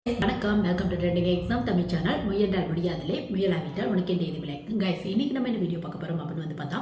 வணக்கம், welcome to trending exam Tamil channel. முயன்றால் முடியாதலே, முயலாவிட்டால் உனக்கு என்ன எதுவில்லை. கைஸ், இன்னைக்கு நம்ம என்ன வீடியோ பார்க்க போறோம் அப்படின்னு வந்து பார்த்தா,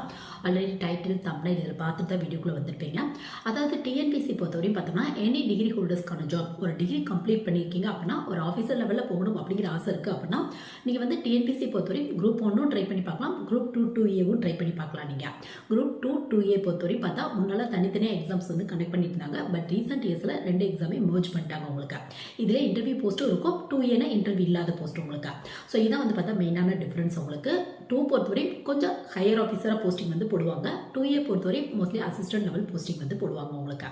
ஆல்ரெடி டைட்டில் தம்ப்நெயில் இதில் பார்த்துட்டு தான் வீடியோக்குள்ள வந்திருப்பீங்க. அதாவது டிஎன்பிசி பொறுத்தவரையும் பார்த்தோம்னா, எனி டிகிரி ஹோல்டர்ஸ்க்கான ஜாப், ஒரு டிகிரி கம்ப்ளீட் பண்ணியிருக்கீங்க அப்படின்னா ஒரு ஆஃபீஸர் லெவலில் போகணும் அப்படிங்கிற ஆசை இருக்குது அப்படின்னா நீங்கள் வந்து டிஎன்பிசி பொறுத்தவரை குரூப் 1 ட்ரை பண்ணி பார்க்கலாம், குரூப் 2-2A ட்ரை பண்ணி பார்க்கலாம். நீங்கள் குரூப் 2-2A பொறுத்தவரையும் பார்த்தா முன்னால் தனித்தனியாக எக்ஸாம்ஸ் வந்து கனெக்ட் பண்ணிட்டு இருந்தாங்க. பட் ரீசெண்ட் இயர்ஸில் 2 எக்ஸாமே மர்ஜ் பண்ணிட்டாங்க உங்களுக்கு. இதில் இன்டர்வியூ போஸ்ட்டும் இருக்கும், 2A இன்டர்வியூ இல்லாத போஸ்ட் உங்களுக்கு. ஸோ இதான் வந்து பார்த்தா மெயினான டிஃப்ரென்ஸ் உங்களுக்கு. 2 பொறுத்தவரை கொஞ்சம் ஹையர் ஆஃபீஸராக போஸ்டிங் வந்து போடுவாங்க, 2A பொறுத்தவரை மோஸ்ட்லி அசிஸ்டன்ட் லெவல் போஸ்டிங் வந்து போடுவாங்க உங்களுக்கு.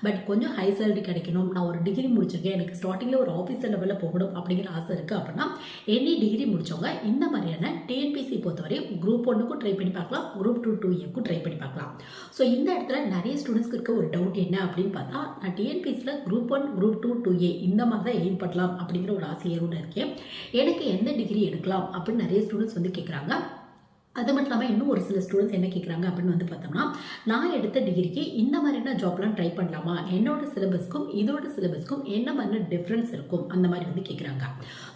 பட் கொஞ்சம் ஹை சேலரி கிடைக்கணும், நான் ஒரு டிகிரி முடிச்சிருக்கேன், எனக்கு ஸ்டார்டிங்கில் ஒரு ஆஃபீஸர் லெவலில் போகணும் அப்படிங்கிற ஆசை இருக்குது அப்படின்னா எனி டிகிரி முடிச்சவங்க இந்த மாதிரியான டிஎன்பிசி பொறுத்தவரை குரூப் 1க்கும் ட்ரை பண்ணி பார்க்கலாம், குரூப் 2-2A ட்ரை பண்ணி பார்க்கலாம். ஸோ இந்த இடத்துல நிறைய ஸ்டூடெண்ட்ஸ்க்கு இருக்க ஒரு டவுட் என்ன அப்படின்னு பார்த்தா, நான் டிஎன்பிசியில் குரூப் 1, குரூப் 2-2A இந்த மாதிரி தான் எய்ம் பண்ணலாம் அப்படிங்கிற ஒரு ஆசையோடு இருக்கேன். எனக்கு எந்த டிகிரி எடுக்கலாம் அப்படின்னு நிறைய ஸ்டூடெண்ட்ஸ் வந்து கேட்குறாங்க. அது மட்டும் இல்லாமல் இன்னும் ஒரு சில ஸ்டூடெண்ட்ஸ் என்ன கேட்குறாங்க அப்படின்னு வந்து பார்த்தோம்னா, நான் எடுத்த டிகிரிக்கு இந்த மாதிரியான ஜாப்லாம் ட்ரை பண்ணலாமா, என்னோட சிலபஸ்க்கும் இதோட சிலபஸ்க்கும் என்ன மாதிரி டிஃப்ரென்ஸ் இருக்கும் அந்த மாதிரி வந்து கேட்குறாங்க.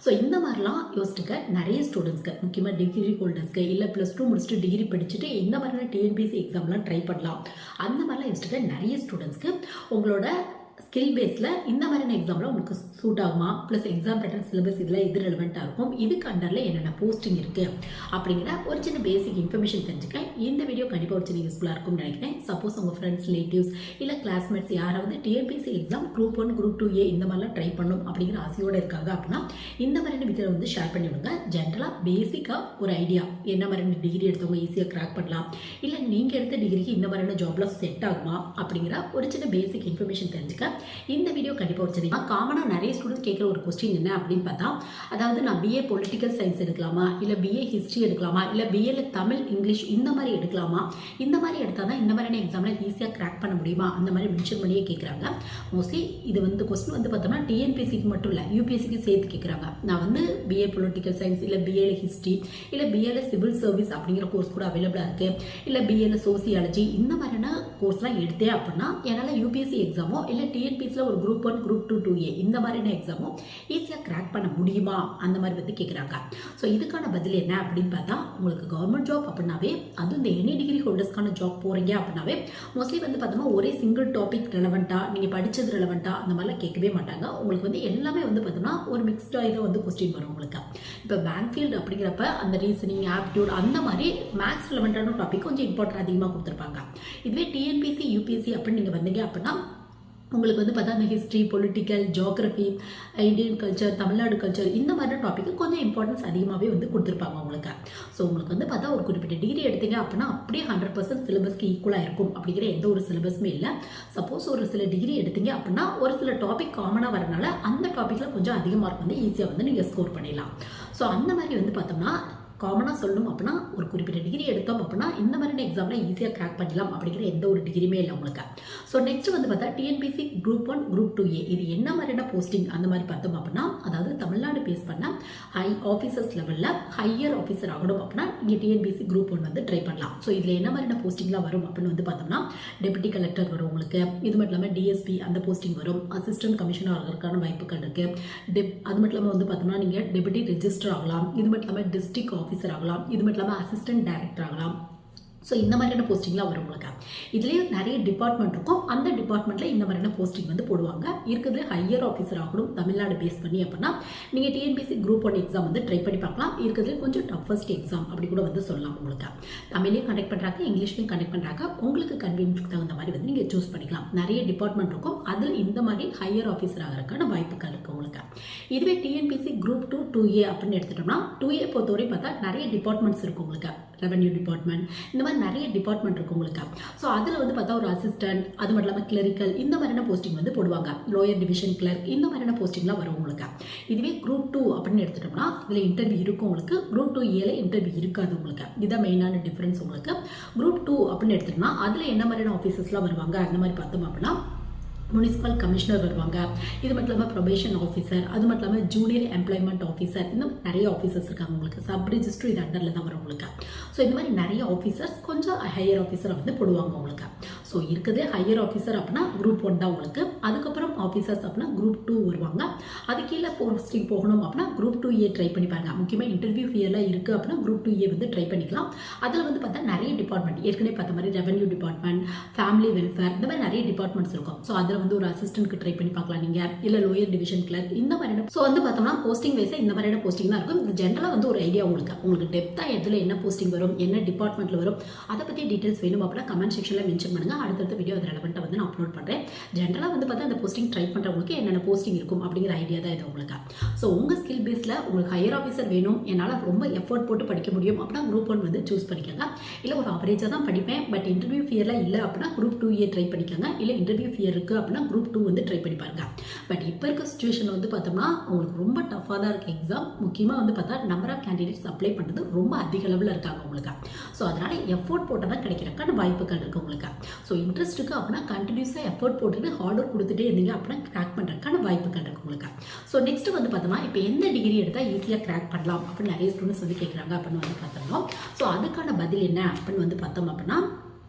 ஸோ இந்த மாதிரிலாம் யோசிச்சுக்க நிறைய ஸ்டூடெண்ட்ஸ்க்கு, முக்கியமாக டிகிரி ஹோல்டர்ஸ்க்கு, இல்லை +2 முடிச்சுட்டு டிகிரி படிச்சுட்டு இந்த மாதிரியான டிஎன்பிசி எக்ஸாம்லாம் ட்ரை பண்ணலாம் அந்த மாதிரிலாம் யோசிச்சுக்க நிறைய ஸ்டூடெண்ட்ஸ்க்கு உங்களோட ஸ்கில் பேஸில் இந்த மாதிரியான எக்ஸாமில் உங்களுக்கு சூட் ஆகுமா, ப்ளஸ் எக்ஸாம் பேட்டர்ன் சிலபஸ் இதில் எது ரெலவெண்ட்டாக இருக்கும், இதுக்கு அண்டரில் என்னென்ன போஸ்டிங் இருக்குது அப்படிங்கிற ஒரு சின்ன பேசிக் இன்ஃபர்மேஷன் தெரிஞ்சுக்க இந்த வீடியோ கண்டிப்பாக ஒரு சின்ன யூஸ்ஃபுல்லாக இருக்கும்னு நினைக்கிறேன். சப்போஸ் உங்கள் ஃப்ரெண்ட்ஸ், ரிலேட்டிவ்ஸ் இல்லை கிளாஸ்மேட்ஸ் யாராவது TNPSC exam group 1, group 2A இந்த மாதிரிலாம் ட்ரை பண்ணணும் அப்படிங்கிற ஆசையோடு இருக்காங்க அப்படின்னா இந்த மாதிரியான வீடியோ வந்து ஷேர் பண்ணி விடுங்க. ஜென்ரலாக பேசிக்காக ஒரு ஐடியா, என்ன மாதிரியான டிகிரி எடுத்தவங்க ஈஸியாக கிராக் பண்ணலாம், இல்லை நீங்கள் எடுத்த டிகிரிக்கு இந்த மாதிரியான ஜாப்லாம் செட் ஆகுமா அப்படிங்கிற ஒரு சின்ன பேசிக் இன்ஃபர்மேஷன் தெரிஞ்சுக்க இந்த வீடியோ கண்டிப்பாக வச்சது. காமனாக நிறைய ஸ்டூடெண்ட்ஸ் கேட்குற ஒரு கொஸ்டின் என்ன அப்படின்னு பார்த்தா, அதாவது நான் BA பொலிட்டிக்கல் சயின்ஸ் எடுக்கலாமா, இல்லை BA ஹிஸ்ட்ரி எடுக்கலாமா, இல்லை BAல தமிழ், இங்கிலீஷ் இந்த மாதிரி எடுக்கலாமா, இந்த மாதிரி எடுத்தால் தான் இந்த மாதிரியான எக்ஸாமில் ஈஸியாக கிராக் பண்ண முடியுமா அந்த மாதிரி மென்ஷன் பண்ணியே கேட்குறாங்க. மோஸ்ட்லி இது வந்து கொஸ்டின் வந்து பார்த்தோம்னா டிஎன்பிசிக்கு மட்டும் இல்லை, யூபிஎஸ்சிக்கு சேர்த்து கேட்குறாங்க. நான் வந்து BA பொலிட்டிக்கல் சயின்ஸ், இல்லை BAல ஹிஸ்ட்ரி, இல்லை BAல சிவில் சர்வீஸ் அப்படிங்கிற கோர்ஸ் கூட அவைலபிளாக இருக்குது, இல்லை BAல சோசியாலஜி இந்த மாதிரியான கோர்ஸ்லாம் எடுத்தேன் அப்படின்னா என்னால் யூபிஎஸ்சி எக்ஸாமோ இல்லை டிஎன்பிசியில் ஒரு குரூப் 1, குரூப் 2-2A இந்த மாதிரியான எக்ஸாமும் ஈஸியாக கிராக் பண்ண முடியுமா அந்த மாதிரி வந்து கேட்குறாங்க. ஸோ இதுக்கான பதில் என்ன அப்படின்னு பார்த்தா, உங்களுக்கு கவர்மெண்ட் ஜாப் அப்படின்னாவே, அதுவும் இந்த எனி டிகிரி ஹோல்டர்ஸ்க்கான ஜாப் போகிறீங்க அப்படின்னாவே மோஸ்ட்லி வந்து பார்த்தோம்னா ஒரே சிங்கிள் டாபிக் ரெலவெண்ட்டாக, நீங்கள் படித்தது ரெலவெண்ட்டாக அந்த மாதிரிலாம் கேட்கவே மாட்டாங்க. உங்களுக்கு வந்து எல்லாமே வந்து பார்த்தோம்னா ஒரு மிக்ஸ்டாக இதை வந்து கொஸ்டின் வரும் உங்களுக்கு. இப்போ பேங்க் ஃபீல்டு அப்படிங்கிறப்ப அந்த ரீசனிங், ஆப்டியூட் அந்த மாதிரி மேக்ஸ் ரெலவெண்ட்டான டாபிக் கொஞ்சம் இம்பார்ட்டன்ட் அதிகமாக கொடுத்துருப்பாங்க. இதுவே டிஎன்பிசி, யூபிஎஸ்சி அப்படின்னு நீங்கள் வந்தீங்க அப்படின்னா உங்களுக்கு வந்து பார்த்தா அந்த history, political, geography, Indian culture, Tamil Nadu culture இந்த மாதிரி டாபிக்கு கொஞ்சம் இம்பார்ட்டன்ஸ் அதிகமாகவே வந்து கொடுத்துருப்பாங்க உங்களுக்கு. ஸோ உங்களுக்கு வந்து பார்த்தா ஒரு குறிப்பிட்ட டிகிரி எடுத்தீங்க அப்படின்னா அப்படியே 100% சிலபஸ்க்கு ஈக்குவலாக இருக்கும் அப்படிங்கிற எந்த ஒரு சிலபஸுமே இல்லை. சப்போஸ் ஒரு சில டிகிரி எடுத்தீங்க அப்படின்னா ஒரு சில டாபிக் காமனாக வரனால அந்த டாப்பிக்கில் கொஞ்சம் அதிக மார்க் வந்து ஈஸியாக வந்து நீங்கள் ஸ்கோர் பண்ணிடலாம். ஸோ அந்த மாதிரி வந்து பார்த்தோம்னா காமனாக சொல்லணும் அப்படின்னா ஒரு குறிப்பிட்ட டிகிரி எடுத்தோம் அப்படின்னா இந்த மாதிரியான எக்ஸாமில் ஈஸியாக கிராக் பண்ணிடலாம் அப்படிங்கிற எந்த ஒரு டிகிரியுமே இல்லை உங்களுக்கு. ஸோ நெக்ஸ்ட் வந்து பார்த்தா டிஎன்பிசி குரூப் 1, குரூப் 2A இது என்ன மாதிரியான போஸ்டிங் அந்த மாதிரி பார்த்தோம் அப்படின்னா, அதாவது தமிழ்நாடு பேஸ் பண்ண ஹை ஆஃபீஸர்ஸ் லெவலில் ஹையர் ஆஃபீஸர் ஆகணும் அப்படின்னா நீங்கள் டிஎன்பிசி குரூப் 1 வந்து ட்ரை பண்ணலாம். ஸோ இதில் என்ன மாதிரியான போஸ்டிங்லாம் வரும் அப்படின்னு வந்து பார்த்தோம்னா, டெபுட்டி கலெக்டர் வரும் உங்களுக்கு, இது மட்டும் இல்லாமல் டிஎஸ்பி அந்த போஸ்டிங் வரும், அசிஸ்டன்ட் கமிஷனர் ஆகிறதுக்கான வாய்ப்புகள் இருக்குது. அது மட்டும் இல்லாமல் வந்து பார்த்தோம்னா நீங்கள் டெபுட்டி ரெஜிஸ்டர் ஆகலாம், இது மட்டும் இல்லாமல் டிஸ்ட்ரிக்ட் ஆஃபீஸர் ஆகலாம், இது மட்டும் இல்லாமல் அசிஸ்டன்ட் டைரக்டர் ஆகலாம். ஸோ இந்த மாதிரியான போஸ்டிங்லாம் வரும் உங்களுக்கு. இதுலேயே நிறைய டிபார்ட்மெண்ட் இருக்கும், அந்த டிபார்ட்மெண்ட்டில் இந்த மாதிரியான போஸ்டிங் வந்து போடுவாங்க. இருக்கிறது ஹையர் ஆஃபீஸர் ஆகணும் தமிழ்நாடு பேஸ் பண்ணி அப்படின்னா நீங்கள் டிஎன்பிசி குரூப் 1 எக்ஸாம் வந்து ட்ரை பண்ணி பார்க்கலாம். இருக்கிறதுல கொஞ்சம் டஃபஸ்ட் எக்ஸாம் அப்படி கூட வந்து சொல்லலாம் உங்களுக்கு. தமிழ்லையும் கனெக்ட் பண்ணுறாங்க, இங்கிலீஷ்லையும் கனெக்ட் பண்ணுறாங்க, உங்களுக்கு கன்வீனியன்ஸ்க்கு தகுந்த மாதிரி வந்து நீங்கள் சூஸ் பண்ணிக்கலாம். நிறைய டிபார்ட்மெண்ட் இருக்கும், அதில் இந்த மாதிரி ஹையர் ஆஃபீஸர் ஆகிறதுக்கான வாய்ப்புகள் இருக்குது உங்களுக்கு. இதுவே டிஎன்பிசி குரூப் 2-2A அப்படின்னு எடுத்துட்டோம்னா 2A பொறுத்தவரை பார்த்தா நிறைய டிபார்ட்மெண்ட்ஸ் இருக்கும் உங்களுக்கு. ரெவன்யூ டிபார்ட்மெண்ட் இந்த மாதிரி நிறைய டிபார்ட்மெண்ட் இருக்கும் உங்களுக்கு. ஸோ அதில் வந்து பார்த்தா ஒரு அசிஸ்டன்ட், அது மட்டும் இல்லாமல் கிளரிக்கல் இந்த மாதிரியான போஸ்டிங் வந்து போடுவாங்க, லோயர் டிவிஷன் கிளர்க் இந்த மாதிரியான போஸ்டிங்லாம் வரும் உங்களுக்கு. இதுவே குரூப் 2 அப்படின்னு எடுத்துட்டோம்னா இதில் இன்டர்வியூ இருக்கும் உங்களுக்கு, குரூப் 2A இன்டர்வியூ இருக்காது உங்களுக்கு. இதுதான் மெயினான டிஃபரன்ஸ் உங்களுக்கு. குரூப் 2 அப்படின்னு எடுத்துட்டோம்னா அதில் என்ன மாதிரியான ஆஃபீஸர்ஸ்லாம் வருவாங்க அந்த மாதிரி பார்த்தோம் அப்படின்னா, முனிசிபல் கமிஷனர் வருவாங்க. இது மட்டும் இல்லாமல் ப்ரொபேஷன் ஆஃபீஸர், அது மட்டும் இல்லாமல் ஜூனியர் எம்ப்ளாய்மெண்ட் ஆஃபீஸர், இந்த மாதிரி நிறைய ஆஃபீஸர்ஸ் இருக்காங்க உங்களுக்கு. சப் ரிஜிஸ்டர் இது அண்டரில் தான் வரும் உங்களுக்கு. ஸோ இந்த மாதிரி நிறைய ஆஃபீஸர்ஸ், கொஞ்சம் ஹையர் ஆஃபீஸர் வந்து போடுவாங்க உங்களுக்கு. ஸோ இருக்குது ஹையர் ஆஃபீஸர் அப்படின்னா குரூப் 1 தான் உங்களுக்கு. அதுக்கப்புறம் ஆஃபீஸர்ஸ் அப்படின்னா குரூப் 2 வருவாங்க. அது கீழே போஸ்டிங் போகணும் அப்படின்னா குரூப் 2A ட்ரை பண்ணி பாருங்க. முக்கியமாக இன்டர்வியூ ஃபியர்லாம் இருக்குது அப்படின்னா குரூப் 2A வந்து ட்ரை பண்ணிக்கலாம். அதில் வந்து பார்த்தா நிறைய டிபார்ட்மெண்ட், ஏற்கனவே பார்த்த மாதிரி ரெவன்யூ டிபார்ட்மெண்ட், ஃபேமிலி வெல்ஃபேர், இந்த மாதிரி நிறைய டிபார்ட்மெண்ட்ஸ் இருக்கும். ஸோ அதில் வந்து ஒரு அசிஸ்டன்ட்க்கு ட்ரை பண்ணி பார்க்கலாம் நீங்க, இல்ல லோயர் டிவிஷன் கிளர்க், இந்த மாதிரியான. ஸோ வந்து பார்த்தோம்னா போஸ்டிங் வைஸா இந்த மாதிரியான போஸ்டிங் தான் இருக்கும். இது ஜென்ரலாக வந்து ஒரு ஐடியா உங்களுக்கு டெப்தா எதுல என்ன போஸ்டிங் வரும், என்ன டிபார்ட்மெண்ட்ல வரும், அதை பத்தி டீடைல்ஸ் வேணும் அப்படின்னா கமெண்ட் செக்ஷன்ல மென்ஷன் பண்ணுங்க. அடுத்தடுத்த வீடியோ அது ரெலவெண்டா வந்து நான் அப்லோட் பண்றேன். ஜென்ரலாக வந்து பார்த்தா அந்த போஸ்டிங் ட்ரை பண்றவங்களுக்கு என்னென்ன போஸ்டிங் இருக்கும் அப்படிங்கிற ஐடியா தான் இது உங்களுக்கு. ஸோ உங்க ஸ்கில் பேஸ்ல உங்களுக்கு ஹையர் ஆஃபீஸர் வேணும், என்னால் ரொம்ப எஃபோர்ட் போட்டு படிக்க முடியும் அப்படின்னா குரூப் 1 வந்து சூஸ் பண்ணிக்கோங்க. இல்லை ஒரு ஆவரேஜாக தான் படிப்பேன் பட் இன்டர்வியூ ஃபியர்லாம் இல்லை அப்படின்னா குரூப் 2A ட்ரை பண்ணிக்கோங்க. இல்லை இன்டர்வியூ ஃபியர் இருக்கு அப்படின்னா குரூப் 2 வந்து ட்ரை பண்ணி பாருங்க. பட் இப்போ இருக்க சுச்சுவேஷன் வந்து பார்த்தோம்னா உங்களுக்கு ரொம்ப டஃபாக தான் இருக்குது எக்ஸாம். முக்கியமாக வந்து பார்த்தா நம்பர் ஆஃப் கேண்டிடேட்ஸ் அப்ளை பண்ணுறது ரொம்ப அதிக அளவில் இருக்காங்க உங்களுக்கு. ஸோ அதனால எஃபோர்ட் போட்டால் தான் கிடைக்கிறக்கான வாய்ப்புகள் இருக்குது உங்களுக்கு. ஸோ இன்ட்ரெஸ்ட் இருக்குது அப்படின்னா கண்டினியூஸாக எஃபோர்ட் போட்டுட்டு ஹார்ட் ஒர்க் கொடுத்துட்டே இருந்தீங்க அப்படின்னா கிராக் பண்ணுறதுக்கான வாய்ப்புகள் இருக்குது உங்களுக்கு. ஸோ நெக்ஸ்ட் வந்து பார்த்தோம்னா இப்போ எந்த டிகிரி எடுத்தால் ஈஸியாக கிராக் பண்ணலாம் அப்படின்னு நிறைய ஸ்டூடெண்ட்ஸ் வந்து கேட்குறாங்க அப்படின்னு வந்து பார்த்தோம்னா, ஸோ அதுக்கான பதில் என்ன அப்படின்னு வந்து பார்த்தோம் அப்படின்னா,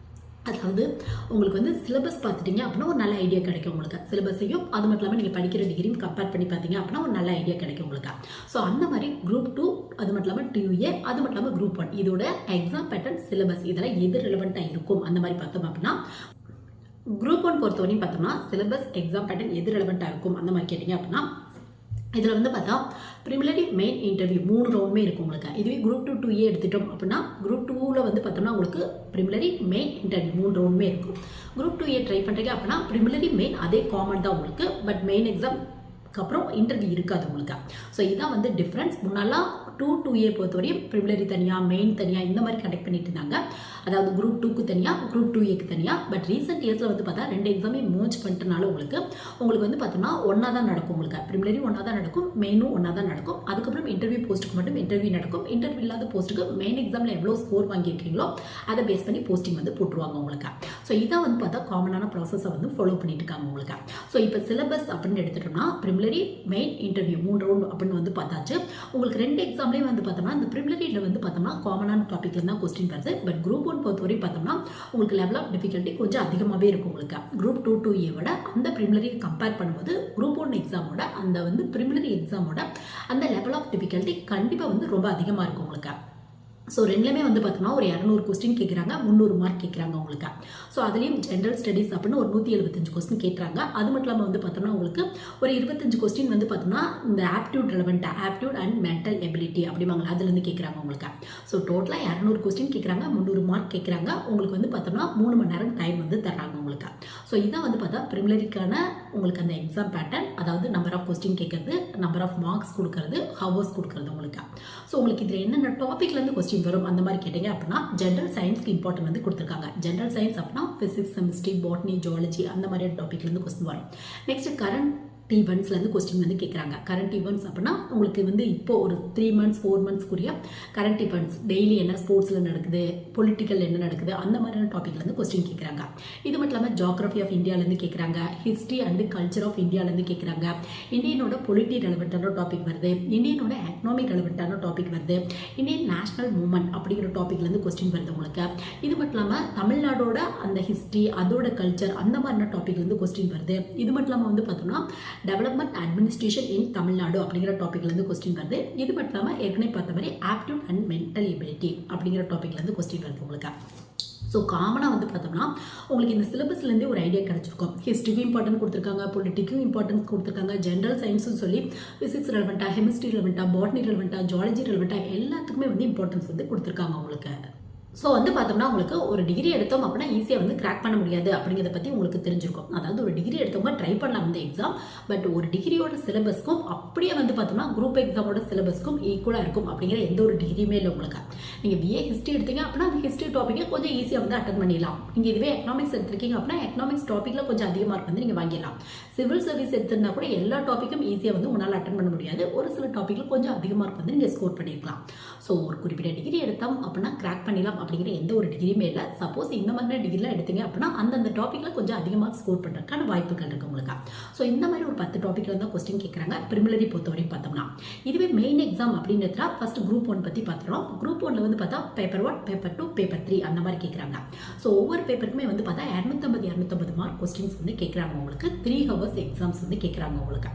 அதாவது உங்களுக்கு வந்து சிலபஸ் பார்த்துட்டீங்க அப்படின்னா ஒரு நல்ல ஐடியா கிடைக்கும் உங்களுக்கு. சிலபஸையும் அது மட்டும் இல்லாமல் நீங்கள் படிக்கிற டிகிரியும் கம்பேர் பண்ணி பார்த்தீங்க அப்படின்னா ஒரு நல்ல ஐடியா கிடைக்கும் உங்களுக்கு. ஸோ அந்த மாதிரி குரூப் 2, அது மட்டும் இல்லாமல் 2A, அது மட்டும் இல்லாமல் குரூப் 1, இதோட எக்ஸாம் பேட்டர்ன், சிலபஸ் இதெல்லாம் எது ரெலவெண்ட்டாக இருக்கும் அந்த மாதிரி பார்த்தோம் அப்படின்னா, குரூப் 1 பொறுத்தவரையும் பார்த்தோம்னா சிலபஸ், எக்ஸாம் பேட்டர்ன் எது ரெலவெண்ட்டாக இருக்கும் அந்த மாதிரி கேட்டிங்க அப்படின்னா, இதில் வந்து பார்த்தா ப்ரிலிமினரி, மெயின், இன்டர்வியூ 3 ரவுண்டுமே இருக்கும் உங்களுக்கு. இதுவே குரூப் 2A எடுத்துட்டோம் அப்படின்னா குரூப் 2ல் வந்து பார்த்தோம்னா உங்களுக்கு ப்ரிலிமினரி, மெயின், இன்டர்வியூ 3 ரவுண்டுமே இருக்கும். குரூப் 2A ட்ரை பண்ணுறீங்க அப்படின்னா ப்ரிலிமினரி, மெயின் அதே காமன் தான் உங்களுக்கு. பட் மெயின் எக்ஸாம் அப்புறம் இன்டர்வியூ இருக்காது உங்களுக்கு. ஸோ இதான் வந்து டிஃப்ரென்ஸ். முன்னாலாம் 2A பொறுத்தவரையும் ப்ரிலிமினரி தனியாக, மெயின் தனியாக இந்த மாதிரி கண்டக்ட் பண்ணிட்டு இருந்தாங்க. அதாவது குரூப் 2க்கு தனியாக, குரூப் 2Aக்கு தனியாக. பட் ரீசெண்ட் இயர்ஸில் வந்து பார்த்தா 2 எக்ஸாமே மர்ஜ் பண்ணிட்டனால உங்களுக்கு வந்து பார்த்தோம்னா ஒன்றா தான் நடக்கும் உங்களுக்கு. ப்ரிலிமினரி ஒன்றா தான் நடக்கும், மெயினும் ஒன்றா தான் நடக்கும். அதுக்கப்புறம் இன்டர்வியூ போஸ்ட்டுக்கு மட்டும் இன்டர்வியூ நடக்கும். இன்டர்வியூ இல்லாத போஸ்ட்டுக்கு மெயின் எக்ஸாமில் எவ்வளோ ஸ்கோர் வாங்கியிருக்கீங்களோ அதை பேஸ் பண்ணி போஸ்டிங் வந்து போட்டுருவாங்க உங்களுக்கு. ஸோ இதான் வந்து பார்த்தா காமனான ப்ராசஸை வந்து ஃபாலோ பண்ணிட்டு இருக்காங்க உங்களுக்கு. ஸோ இப்போ சிலபஸ் அப்படின்னு எடுத்துட்டோம்னா ப்ரிலிமினரி, மெயின், இன்டர்வியூ 3 ரவுண்ட் அப்படின்னு வந்து பார்த்தாச்சு. உங்களுக்கு 2 எக்ஸாம்லேயும் வந்து பார்த்தோம்னா இந்த ப்ரிலிமினரியில் வந்து பார்த்தோம்னா காமனான டாப்பிக்ல தான் கொஸ்டின் வருது. பட் குரூப் 1 பொறுத்தவரை பார்த்தோம்னா உங்களுக்கு லெவல் ஆஃப் டிஃபிகல்ட்டி கொஞ்சம் அதிகமாகவே இருக்கும் உங்களுக்கு. குரூப் 2A விட அந்த ப்ரிலிமினரி கம்பேர் பண்ணும்போது குரூப் 1 எக்ஸாமோட அந்த வந்து ப்ரிலிமினரி எக்ஸாமோட அந்த லெவல் ஆஃப் டிஃபிகல்ட்டி கண்டிப்பாக வந்து ரொம்ப அதிகமாக இருக்கும் உங்களுக்கு. ஸோ ரெண்டுலேயுமே வந்து பார்த்தோம்னா ஒரு 200 கொஸ்டின் கேட்குறாங்க, 300 மார்க் கேட்குறாங்க உங்களுக்கு. ஸோ அதுலேயும் ஜென்ரல் ஸ்டடீஸ் அப்படின்னு ஒரு 175 கொஸ்டின் கேட்குறாங்க. அது மட்டும் இல்லாமல் வந்து பார்த்தோம்னா உங்களுக்கு ஒரு 25 கொஸ்டின் வந்து பார்த்தோம்னா இந்த ஆப்டியூட் ரெலவெண்ட்டாக, ஆப்டியூட் அண்ட் மென்டல் எபிலிட்டி அப்படிவாங்க, அதுலேருந்து கேட்குறாங்க உங்களுக்கு. ஸோ டோட்டலாக 200 கொஸ்டின் கேட்குறாங்க, 300 மார்க் கேட்குறாங்க. உங்களுக்கு வந்து பார்த்தோம்னா 3 மணி நேரம் டைம் வந்து தர்றாங்க உங்களுக்கு. ஸோ இதான் வந்து பார்த்தா ப்ரிலிமினரிக்கான உங்களுக்கு அந்த எக்ஸாம் பேட்டர்ன். அதாவது நம்பர் ஆஃப் கொஸ்டின் கேட்கறது, நம்பர் ஆஃப் மார்க்ஸ் கொடுக்கறது, ஹவர்ஸ் கொடுக்கறது உங்களுக்கு. ஸோ உங்களுக்கு இதில் என்னென்ன டாப்பிக்லேருந்து கொஸ்டின் வரும் அந்த மாதிரி கேட்டீங்க அப்படின்னா ஜென்ரல் சயின்ஸ்க்கு இம்பார்ட்டன்ட் வந்து கொடுத்துருக்காங்க. ஜென்ரல் சயின்ஸ் அப்படின்னா பிசிக்ஸ், கெமிஸ்ட்ரி, பாட்னி, ஜுவாலஜி அந்த மாதிரியான டாப்பிக்லேருந்து கொஸ்டின் வரும். நெக்ஸ்ட் கரண்ட் ஈவெண்ட்ஸ்லேருந்து கொஸ்டின் வந்து கேட்குறாங்க. கரண்ட் ஈவெண்ட்ஸ் அப்படின்னா உங்களுக்கு வந்து இப்போ ஒரு 3 months 4 monthsக்குரிய கரண்ட் ஈவெண்ட்ஸ், டெய்லி என்ன ஸ்போர்ட்ஸில் நடக்குது, பொலிட்டிக்கல் என்ன நடக்குது, அந்த மாதிரியான டாப்பிக்லேருந்து கொஸ்டின் கேட்குறாங்க. இது மட்டும் இல்லாமல் ஜியோகிராஃபி ஆஃப் இந்தியாவிலேருந்து கேட்குறாங்க, ஹிஸ்ட்ரி அண்ட் கல்ச்சர் ஆஃப் இந்தியாவிலேருந்து கேட்குறாங்க, இந்தியனோட பொலிட்டி ரெலவெண்ட்டான டாபிக் வருது, இந்தியனோட எக்கனாமிக் ரெலவெண்ட்டான டாபிக் வருது, இந்தியன் நேஷனல் மூவ்மெண்ட் அப்படிங்கிற டாப்பிக்லேருந்து கொஸ்டின் வருது உங்களுக்கு. இது மட்டும் இல்லாமல் தமிழ்நாடோட அந்த ஹிஸ்ட்ரி, அதோட கல்ச்சர், அந்த மாதிரியான டாப்பிக்லேருந்து கொஸ்டின் வருது. இது மட்டும் இல்லாமல் வந்து பார்த்தோம்னா டெவலப்மெண்ட் அட்மினிஸ்ட்ரேஷன் இன் தமிழ்நாடு அப்படிங்கிற டாப்பிக்லேருந்து கொஸ்டின் வருது. இது மட்டும் இல்லாமல் ஏற்கனவே பார்த்த மாதிரி ஆப்டியூட் அண்ட் மென்டல் எபிலிட்டி அப்படிங்கிற டாப்பிக்லேருந்து கொஸ்டின் வருது உங்களுக்கு. ஸோ காமனாக வந்து பார்த்தோம்னா உங்களுக்கு இந்த சிலபஸ்லேருந்தே ஒரு ஐடியா கிடச்சிருக்கும். ஹிஸ்ட்ரிக்கும் இம்பார்ட்டன்ட் கொடுத்துருக்காங்க, பொலிட்டிக்கும் இம்பார்ட்டன்ஸ் கொடுத்துருக்காங்க, ஜென்ரல் சயின்ஸும் சொல்லி ஃபிசிக்ஸ் ரெலவெண்ட்டாக, கெமிஸ்ட்ரி ரெலவெண்ட்டாக, பாட்னி ரெலவெண்ட்டாக, ஜுவாலஜி ரெலவெண்ட்டாக எல்லாத்துக்குமே வந்து இம்பார்ட்டன்ஸ் வந்து கொடுத்துருக்காங்க உங்களுக்கு. ஸோ வந்து பார்த்தோம்னா உங்களுக்கு ஒரு டிகிரி எடுத்தோம் அப்படின்னா ஈஸியாக வந்து கிராக் பண்ண முடியாது அப்படிங்கிறத பற்றி உங்களுக்கு தெரிஞ்சிருக்கும். அதாவது ஒரு டிகிரி எடுத்தவங்க ட்ரை பண்ணலாம் இந்த எக்ஸாம். பட் ஒரு டிகிரியோட சிலபஸ்க்கும் அப்படியே வந்து பார்த்தோம்னா குரூப் எக்ஸாமோட சிலபஸ்க்கும் ஈக்குவலாக இருக்கும் அப்படிங்கிற எந்த ஒரு டிகிரியுமே இல்லை உங்களுக்கு. நீங்கள் BA ஹிஸ்ட்ரி எடுத்தீங்க அப்படின்னா அந்த ஹிஸ்ட்ரி டாப்பிக்கை கொஞ்சம் ஈஸியாக வந்து அட்டன் பண்ணிடலாம். நீங்கள் இதுவே எக்கனாமிக்ஸ் எடுத்திருக்கீங்க அப்படின்னா எக்கனாமிக்ஸ் டாப்பிக்கில் கொஞ்சம் அதிக மார்க் வந்து நீங்கள் வாங்கிடலாம். சிவில் சர்வீஸ் எடுத்திருந்தா கூட எல்லா டாப்பிக்கும் ஈஸியாக வந்து உன்னால் அட்டன் பண்ண முடியாது. ஒரு சில டாப்பிக்கில் கொஞ்சம் அதிக மார்க் வந்து நீங்கள் ஸ்கோர் பண்ணியிருக்கலாம். ஸோ ஒரு குறிப்பிட்ட டிகிரி எடுத்தோம் அப்படின்னா கிராக் பண்ணிடலாம் அப்படிங்கிற எந்த ஒரு டிகிரியுமே இல்லை. சப்போஸ் இந்த மாதிரி டிகிரிலாம் எடுத்தீங்க அப்படின்னா அந்தந்த டாப்பிக்கில் கொஞ்சம் அதிகமாக ஸ்கோர் பண்ணுறதுக்கான வாய்ப்புகள் இருக்குது உங்களுக்கு. ஸோ இந்த மாதிரி ஒரு 10 டாப்பிக்கில் தான் கொஸ்டின் கேட்குறாங்க ப்ரிலிமினரி பொறுத்தவரைக்கும் பார்த்தோம்னா. இதுவே மெயின் எக்ஸாம் அப்படின்றதுல ஃபர்ஸ்ட் குரூப் 1 பற்றி பார்த்துறோம். குரூப் 1 வந்து பார்த்தா பேப்பர் 1, பேப்பர் 2, பேப்பர் 3 அந்த மாதிரி கேட்குறாங்க. ஸோ ஒவ்வொரு பேப்பருக்குமே வந்து பார்த்தா 250 மார்க் கொஸ்டின்ஸ் வந்து கேட்குறாங்க உங்களுக்கு. 3 ஹவர்ஸ் எக்ஸாம்ஸ் வந்து கேட்குறாங்க உங்களுக்கு.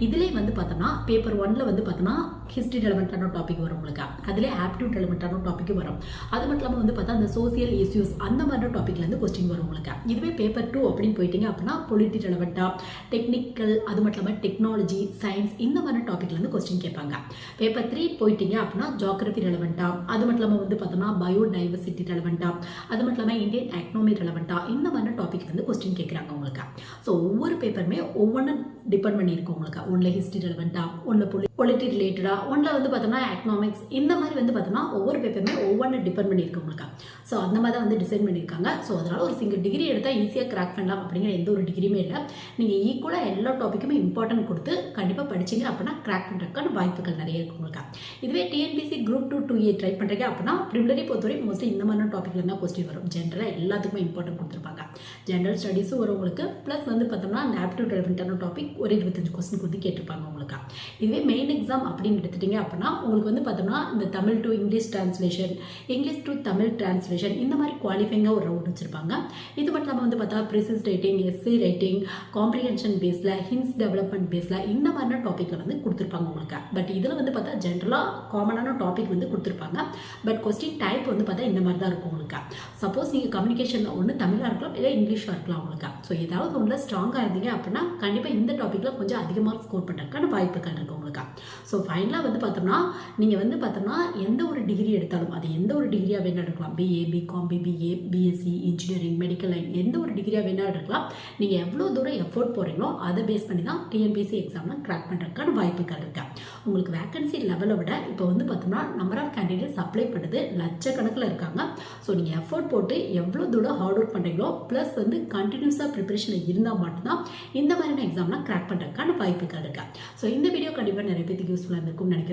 இதுலேயே வந்து பார்த்தோம்னா பேப்பர் 1ல் வந்து பார்த்தோம்னா ஹிஸ்ட்ரி ரெலவெண்ட்டான டாபிக் வரும் உங்களுக்கு. அதிலே ஆப்டிடியூட் ரெலவெண்ட்டான டாபிக் வரும். அது மட்டும் இல்லாமல் வந்து பார்த்தா அந்த சோசியல் இஷ்யூஸ் அந்த மாதிரி டாப்பிக்லேருந்து கொஸ்டின் வரும் உங்களுக்கு. இதுவே பேப்பர் 2 அப்படின்னு போயிட்டீங்க அப்படின்னா பொலிட்டி ரெலவெண்ட்டாக, டெக்னிக்கல், அது மட்டும் இல்லாமல் டெக்னாலஜி, சயின்ஸ் இந்த மாதிரி டாப்பிக்லேருந்து கொஸ்டின் கேட்பாங்க. பேப்பர் 3 போயிட்டீங்க அப்படின்னா ஜியோகிரபி ரெலவெண்ட்டாக, அது மட்டும் இல்லாமல் வந்து பார்த்தோம்னா பயோடைவர்சிட்டி ரெலவெண்ட்டாக, அது மட்டும் இல்லாமல் இந்தியன் எக்கனாமி ரெலவெண்ட்டாக இந்த மாதிரி டாபிக் வந்து கொஸ்டின் கேட்குறாங்க உங்களுக்கு. ஸோ ஒவ்வொரு பேப்பருமே ஒவ்வொன்றும் டிபெண்ட் பண்ணியிருக்கும் உங்களுக்கு. ஒன்றில் ஹிஸ்ட்ரி ரெலவெண்ட்டாக, ஒன்றில் பொலிட்டி ரிலேட்டடாக, ஒன்றில் வந்து பார்த்தோம்னா எக்கனாமிக்ஸ் இந்த மாதிரி வந்து பார்த்தோம்னா ஒவ்வொரு பேப்பருமே ஒவ்வொன்று டிபெண்ட் பண்ணியிருக்கு உங்களுக்கு. ஸோ அந்த மாதிரி தான் வந்து டிசைன் பண்ணியிருக்காங்க. ஸோ அதனால் ஒரு சிங்கிள் டிகிரி எடுத்தால் ஈஸியாக கிராக் பண்ணலாம் அப்படிங்கிற எந்த ஒரு டிகிரியுமே இல்லை. நீங்கள் ஈக்குவலாக எல்லா டாப்பிக்குமே இம்பார்ட்டன்ட் கொடுத்து கண்டிப்பாக படிச்சிங்க அப்படின்னா கிராக் பண்ணுறதுக்கான வாய்ப்புகள் நிறைய இருக்கும் உங்களுக்கு. இதுவே டிஎன்பிசி குரூப் 2 2A ட்ரை பண்ணுறீங்க அப்படின்னா ப்ரிலிமினரி பொறுத்தவரை மோஸ்ட்லி இந்த மாதிரி டாப்பிக்கில் தான் கொஸ்டின் வரும். ஜென்ரலாக எல்லாத்துக்குமே இம்பார்ட்டன்ட் கொடுத்துருப்பாங்க. ஜென்ரல் ஸ்டடீஸும் வரும் உங்களுக்கு. ப்ளஸ் வந்து பார்த்தோம்னா அந்த ஆப்டிடியூட் ரெலவெண்ட்டான டாபிக் ஒரு 25 கொஸ்டின் கொடுத்து கேட்டிருப்பாங்க உங்களுக்கு. இதுவே மெயின் எக்ஸாம் அப்படின்னு எடுத்துட்டீங்க அப்படின்னா உங்களுக்கு வந்து பார்த்தோம்னா இந்த Tamil to English translation, English to Tamil translation இந்த மாதிரி குவாலிஃபைங்காக ஒரு ரவுண்ட் வச்சிருப்பாங்க. இது மட்டும் இல்லாமல் வந்து பார்த்தா precis writing, S A writing, comprehension பேஸில், ஹின்ஸ் டெவலப்மெண்ட் பேஸில் இந்த மாதிரியான டாப்பிக்கில் வந்து கொடுத்துருப்பாங்க உங்களுக்கு. பட் இதில் வந்து பார்த்தா ஜென்ரலாக காமனான டாபிக் வந்து கொடுத்துருப்பாங்க. பட் கொஸ்டின் டைப் வந்து பார்த்தா இந்த மாதிரி தான் இருக்கும் உங்களுக்கு. சப்போஸ் நீங்கள் கம்யூனிகேஷனில் ஒன்று தமிழாக இருக்கலாம் இல்லை இங்கிலீஷாக இருக்கலாம் உங்களுக்கு. ஸோ ஏதாவது ஒன்றில் ஸ்ட்ராங்காக இருந்தீங்க அப்படின்னா கண்டிப்பாக இந்த டாப்பிக்கில் கொஞ்சம் அதிகமாக ஸ்கோர் பண்ணுறதுக்கான வாய்ப்புகள் இருக்குது உங்களுக்கு. ஸோ ஃபைனலாக வந்து பார்த்தோம்னா நீங்கள் வந்து பார்த்தோம்னா எந்த ஒரு டிகிரி எடுத்தாலும் அது எந்த ஒரு டிகிரியாக வேணால் எடுக்கலாம். BA, BCom, BBA, BSc, engineering, medical line எந்த ஒரு டிகிரியாக வேணால் எடுக்கலாம். நீங்கள் எவ்வளோ தூரம் எஃபோர்ட் போகிறீங்களோ அதை பேஸ் பண்ணி தான் டிஎன்பிசி எக்ஸாமில் கிராக் பண்ணுறதுக்கான வாய்ப்புகள் இருக்குது. உங்களுக்கு வேகன்சி லெவலை விட இப்போ வந்து பார்த்தோம்னா நம்பர் ஆஃப் கேண்டிடேட்ஸ் அப்ளை பண்ணுறது லட்சக்கணக்கில் இருக்காங்க. ஸோ நீங்கள் எஃபோர்ட் போட்டு எவ்வளோ தூரம் ஹார்ட் ஒர்க் பண்ணுறீங்களோ ப்ளஸ் வந்து கண்டினியூஸாக ப்ரிப்பரேஷனில் இருந்தால் மட்டும்தான் இந்த மாதிரியான எக்ஸாம்லாம் கிராக் பண்ணுறதுக்கான வாய்ப்புகள் இருக்குது. ஸோ இந்த வீடியோ கண்டிப்பாக நிறைய பேருக்கு யூஸ்ஃபுல்லாக இருந்திருக்கும்னு நினைக்கிறேன்.